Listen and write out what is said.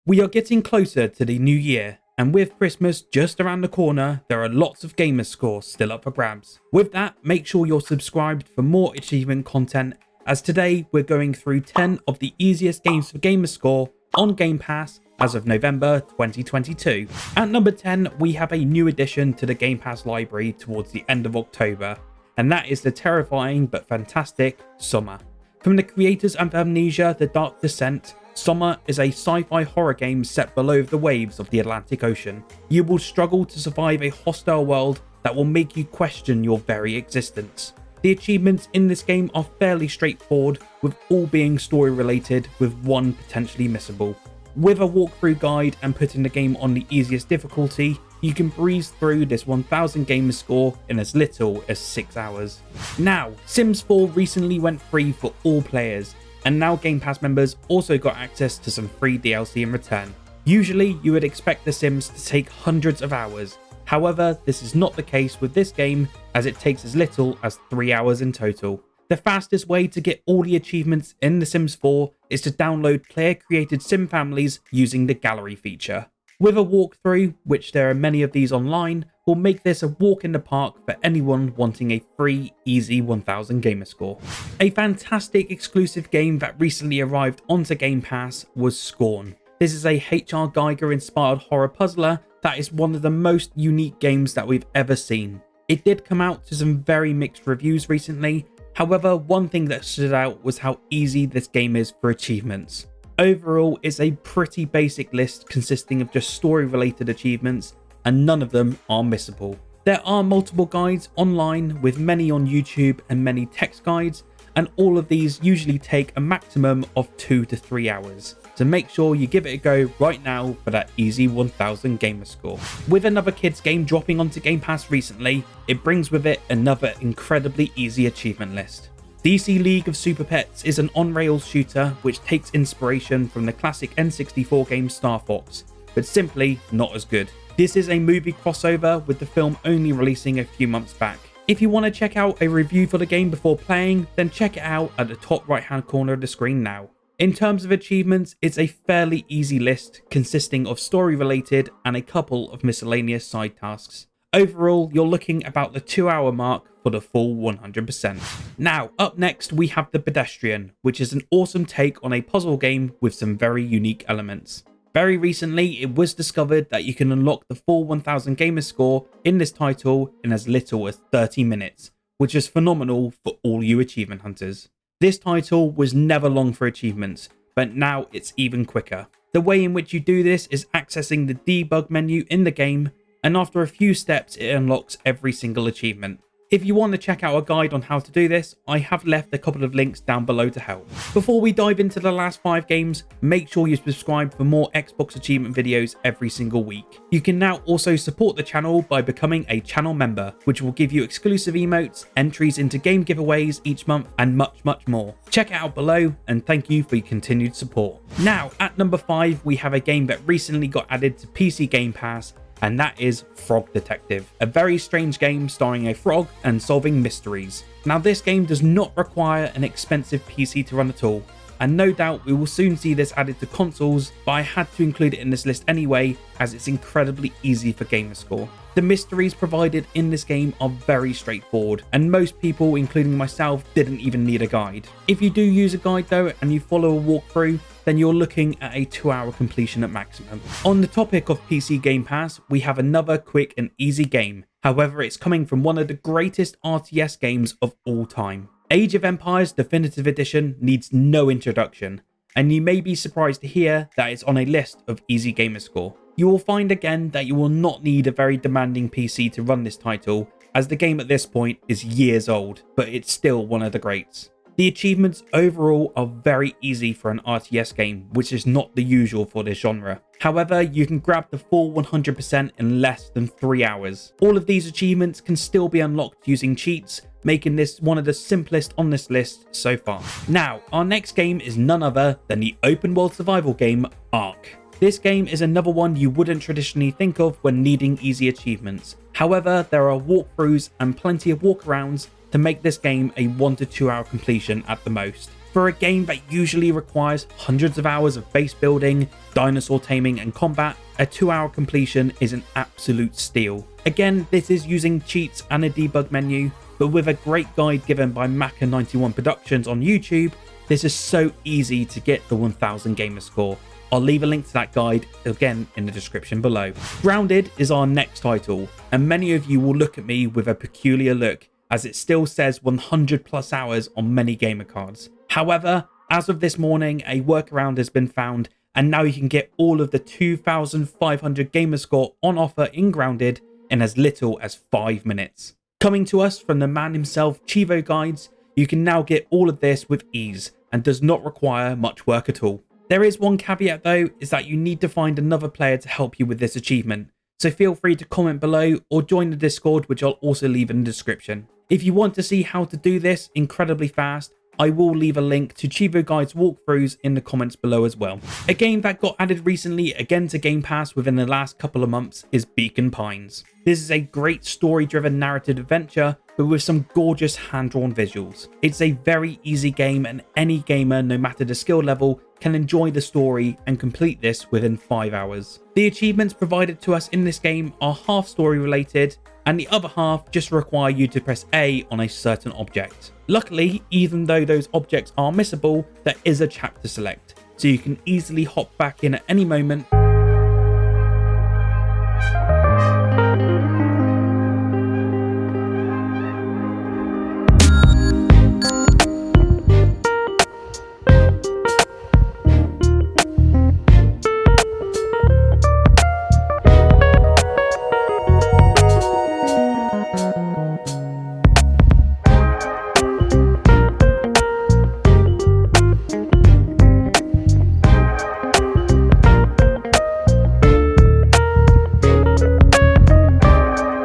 We are getting closer to the new year, and with Christmas just around the corner, there are lots of gamer scores still up for grabs. With that, make sure you're subscribed for more achievement content, as today we're going through 10 of the easiest games for gamer score on Game Pass as of November 2022. At number 10, we have a new addition to the Game Pass library towards the end of October, and that is the terrifying but fantastic SOMA. From the creators of Amnesia: The Dark Descent, SOMA is a sci-fi horror game set below the waves of the Atlantic Ocean. You will struggle to survive a hostile world that will make you question your very existence. The achievements in this game are fairly straightforward, with all being story related, with one potentially missable. With a walkthrough guide and putting the game on the easiest difficulty, you can breeze through this 1000 gamer score in as little as 6 hours. Now, Sims 4 recently went free for all players, and now Game Pass members also got access to some free DLC in return. Usually, you would expect The Sims to take hundreds of hours. However, this is not the case with this game, as it takes as little as 3 hours in total. The fastest way to get all the achievements in The Sims 4 is to download player-created sim families using the gallery feature. With a walkthrough, which there are many of these online, will make this a walk in the park for anyone wanting a free, easy 1000 gamer score. A fantastic exclusive game that recently arrived onto Game Pass was Scorn. This is a H.R. Geiger-inspired horror puzzler that is one of the most unique games that we've ever seen. It did come out to some very mixed reviews recently. However, one thing that stood out was how easy this game is for achievements. Overall, it's a pretty basic list consisting of just story-related achievements, and none of them are missable. There are multiple guides online, with many on YouTube and many text guides, and all of these usually take a maximum of 2 to 3 hours. So make sure you give it a go right now for that easy 1000 gamer score. With another kids game dropping onto Game Pass recently, it brings with it another incredibly easy achievement list. DC League of Super Pets is an on-rails shooter which takes inspiration from the classic N64 game Star Fox, but simply not as good. This is a movie crossover, with the film only releasing a few months back. If you want to check out a review for the game before playing, then check it out at the top right hand corner of the screen now. In terms of achievements, it's a fairly easy list consisting of story related and a couple of miscellaneous side tasks. Overall, you're looking about the 2-hour mark for the full 100%. Now, up next we have the Pedestrian, which is an awesome take on a puzzle game with some very unique elements. Very recently, it was discovered that you can unlock the full 1000 gamer score in this title in as little as 30 minutes, which is phenomenal for all you achievement hunters. This title was never long for achievements, but now it's even quicker. The way in which you do this is accessing the debug menu in the game, and after a few steps it unlocks every single achievement. If you want to check out a guide on how to do this, I have left a couple of links down below to help. Before we dive into the last 5 games, make sure you subscribe for more Xbox achievement videos every single week. You can now also support the channel by becoming a channel member, which will give you exclusive emotes, entries into game giveaways each month, and much more. Check it out below, and thank you for your continued support. Now, at number 5, we have a game that recently got added to PC Game Pass, and that is Frog Detective, a very strange game starring a frog and solving mysteries. Now, this game does not require an expensive PC to run at all, and no doubt we will soon see this added to consoles, but I had to include it in this list anyway, as it's incredibly easy for gamerscore. The mysteries provided in this game are very straightforward, and most people, including myself, didn't even need a guide. If you do use a guide though, and you follow a walkthrough, then you're looking at a 2-hour completion at maximum. On the topic of PC Game Pass, we have another quick and easy game. However, it's coming from one of the greatest RTS games of all time. Age of Empires Definitive Edition needs no introduction, and you may be surprised to hear that it's on a list of easy gamer score. You will find again that you will not need a very demanding PC to run this title, as the game at this point is years old, but it's still one of the greats. The achievements overall are very easy for an RTS game, which is not the usual for this genre. However, you can grab the full 100% in less than 3 hours. All of these achievements can still be unlocked using cheats, making this one of the simplest on this list so far. Now, our next game is none other than the open world survival game Ark. This game is another one you wouldn't traditionally think of when needing easy achievements. However, there are walkthroughs and plenty of walkarounds to make this game a 1 to 2 hour completion at the most. For a game that usually requires hundreds of hours of base building, dinosaur taming and combat, a 2-hour completion is an absolute steal. Again, this is using cheats and a debug menu, but with a great guide given by Maca91 Productions on YouTube, this is so easy to get the 1000 gamer score. I'll leave a link to that guide again in the description below. Grounded is our next title, and many of you will look at me with a peculiar look, as it still says 100 plus hours on many gamer cards. However, as of this morning, a workaround has been found, and now you can get all of the 2500 gamer score on offer in Grounded in as little as 5 minutes. Coming to us from the man himself, Chivo Guides, you can now get all of this with ease and does not require much work at all. There is one caveat though, is that you need to find another player to help you with this achievement, so feel free to comment below or join the Discord, which I'll also leave in the description. If you want to see how to do this incredibly fast, I will leave a link to Chivo Guide's walkthroughs in the comments below as well. A game that got added recently again to Game Pass within the last couple of months is Beacon Pines. This is a great story-driven narrative adventure, but with some gorgeous hand-drawn visuals. It's a very easy game, and any gamer, no matter the skill level, can enjoy the story and complete this within 5 hours. The achievements provided to us in this game are half story related, and the other half just require you to press A on a certain object. Luckily, even though those objects are missable, there is a chapter select, so you can easily hop back in at any moment